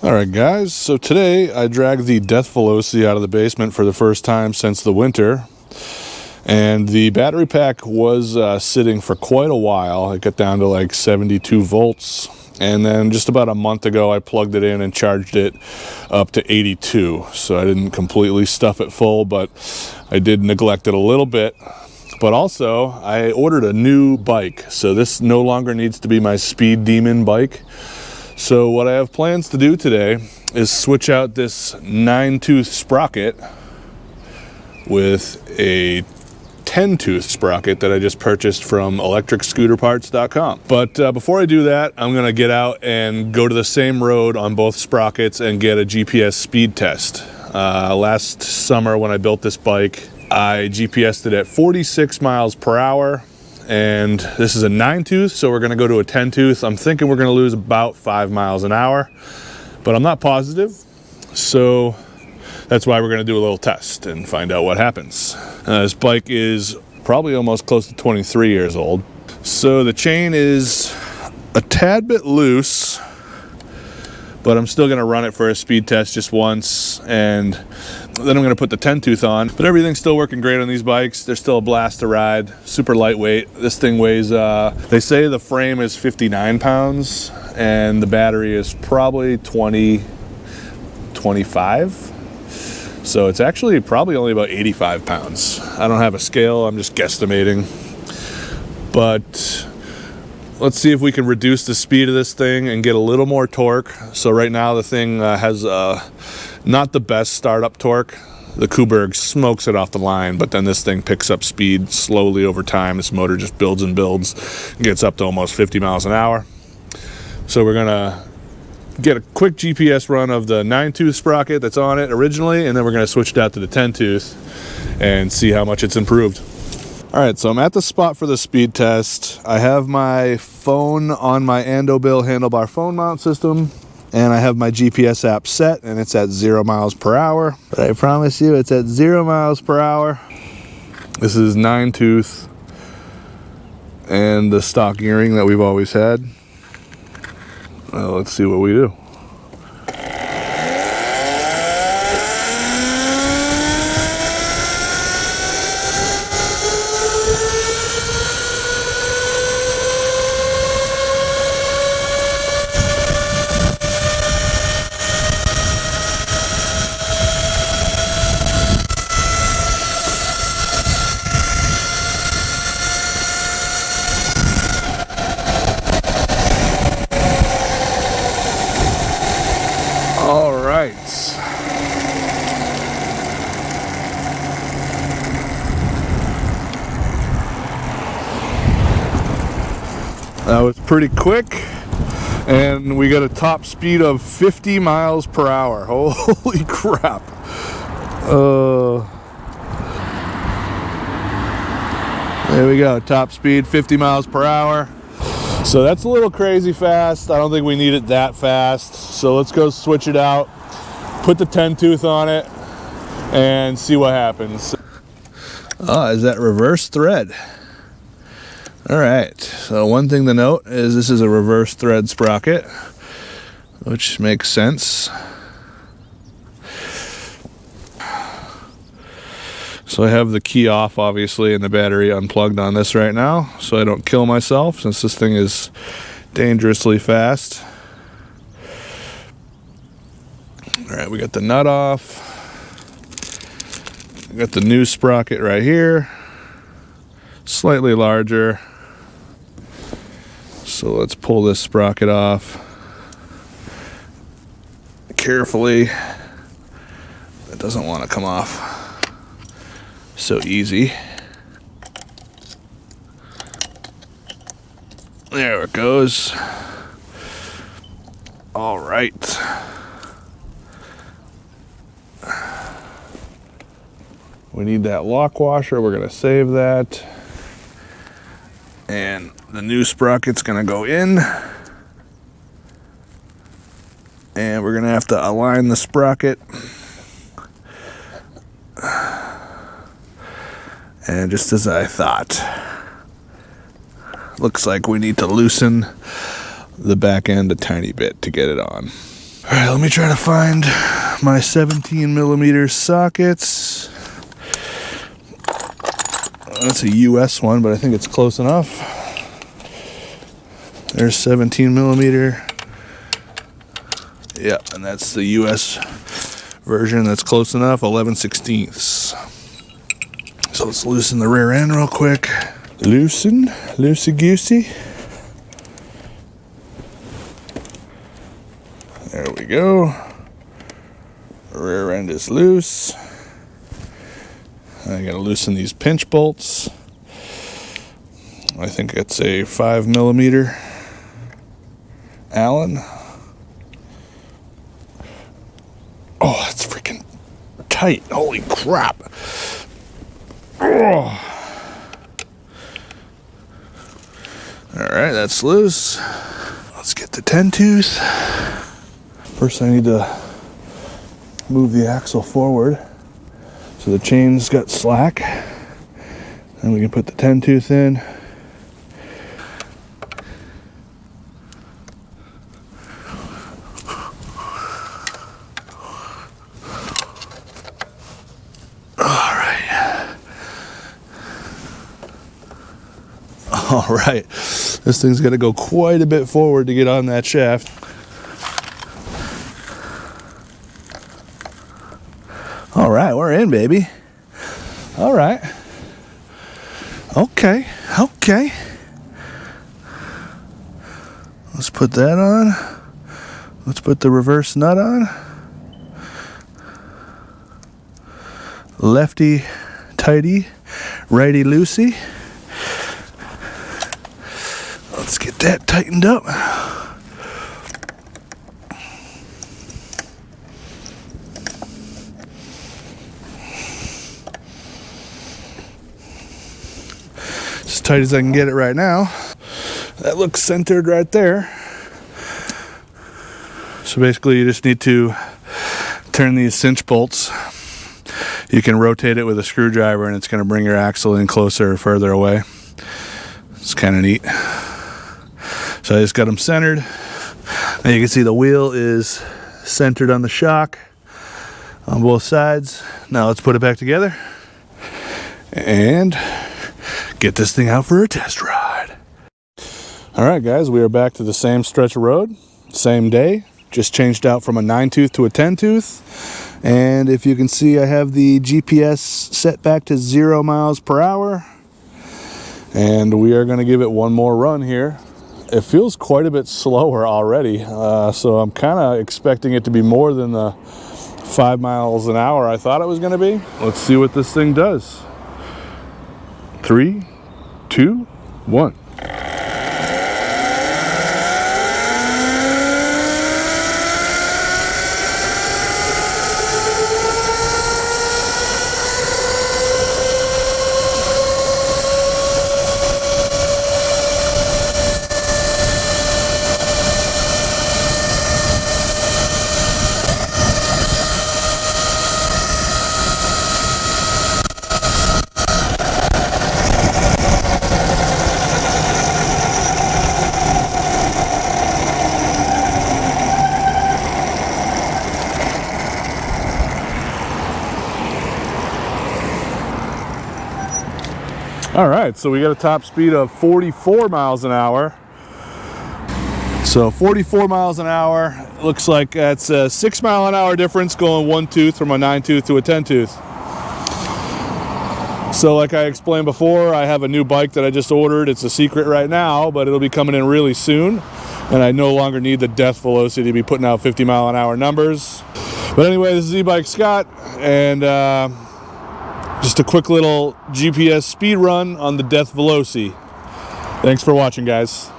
Alright guys, so today I dragged the Death Voloci out of the basement for the first time since the winter. And the battery pack was sitting for quite a while. It got down to like 72 volts. And then just about a month ago I plugged it in and charged it up to 82. So I didn't completely stuff it full, but I did neglect it a little bit. But also I ordered a new bike. So this no longer needs to be my Speed Demon bike. So what I have plans to do today is switch out this 9-tooth sprocket with a 10-tooth sprocket that I just purchased from electricscooterparts.com. But before I do that, I'm gonna get out and go to the same road on both sprockets and get a GPS speed test. Last summer when I built this bike, I GPSed it at 46 miles per hour. And this is a 9-tooth, so we're gonna go to a 10-tooth. I'm thinking we're gonna lose about 5 miles an hour, but I'm not positive. So that's why we're gonna do a little test and find out what happens. This bike is probably almost close to 23 years old. So the chain is a tad bit loose, but I'm still gonna run it for a speed test just once, and then I'm gonna put the 10-tooth on. But everything's still working great on these bikes. They're still a blast to ride, super lightweight. This thing weighs, they say the frame is 59 pounds, and the battery is probably 20, 25. So it's actually probably only about 85 pounds. I don't have a scale, I'm just guesstimating. But let's see if we can reduce the speed of this thing and get a little more torque. So right now the thing has not the best startup torque. The Kuberg smokes it off the line, but then this thing picks up speed slowly over time. This motor just builds and builds, gets up to almost 50 miles an hour. So we're gonna get a quick GPS run of the 9-tooth sprocket that's on it originally, and then we're gonna switch it out to the 10-tooth and see how much it's improved. All right, so I'm at the spot for the speed test. I have my phone on my Andobill handlebar phone mount system, and I have my GPS app set, and it's at 0 miles per hour. But I promise you, it's at 0 miles per hour. This is 9-tooth and the stock gearing that we've always had. Well, let's see what we do. All right. That was pretty quick, and we got a top speed of 50 miles per hour. Holy crap. There we go, top speed 50 miles per hour. So that's a little crazy fast. I don't think we need it that fast. So let's go switch it out, put the 10-tooth on it, and see what happens. Oh, is that reverse thread? All right, so one thing to note is this is a reverse thread sprocket, which makes sense. So I have the key off, obviously, and the battery unplugged on this right now, so I don't kill myself, since this thing is dangerously fast. All right, we got the nut off. We got the new sprocket right here, slightly larger. So let's pull this sprocket off carefully. It doesn't want to come off so easy. There it goes. All right. We need that lock washer. We're going to save that. And the new sprocket's going to go in. And we're going to have to align the sprocket. And just as I thought, looks like we need to loosen the back end a tiny bit to get it on. All right, let me try to find my 17mm sockets. That's a US one, but I think it's close enough. There's 17mm. Yeah, and that's the US version. That's close enough, 11/16. So let's loosen the rear end real quick. Loosen, loosey-goosey. There we go. Rear end is loose. I gotta loosen these pinch bolts. I think it's a 5mm Allen. Oh, that's freaking tight. Holy crap. Oh. Alright, that's loose. Let's get the 10 tooth. First I need to move the axle forward so the chain's got slack. And we can put the 10 tooth in. All right, this thing's got to go quite a bit forward to get on that shaft. All right, we're in, baby. All right. Okay. Let's put that on. Let's put the reverse nut on. Lefty tighty, righty loosey. Let's get that tightened up. As tight as I can get it right now. That looks centered right there. So basically you just need to turn these cinch bolts. You can rotate it with a screwdriver and it's going to bring your axle in closer or further away. It's kind of neat. So I just got them centered. Now you can see the wheel is centered on the shock on both sides. Now let's put it back together and get this thing out for a test ride. All right, guys, we are back to the same stretch of road, same day. Just changed out from a 9-tooth to a 10-tooth. And if you can see, I have the GPS set back to 0 miles per hour. And we are going to give it one more run here. It feels quite a bit slower already, so I'm kind of expecting it to be more than the 5 miles an hour I thought it was going to be. Let's see what this thing does. 3, 2, 1. All right, so we got a top speed of 44 miles an hour. So 44 miles an hour, looks like that's a 6 mile an hour difference going 1-tooth from a 9-tooth to a 10-tooth. So like I explained before, I have a new bike that I just ordered. It's a secret right now, but it'll be coming in really soon. And I no longer need the death velocity to be putting out 50 mile an hour numbers. But anyway, this is E-Bike Scott, and just a quick little GPS speed run on the Death Veloci. Thanks for watching, guys.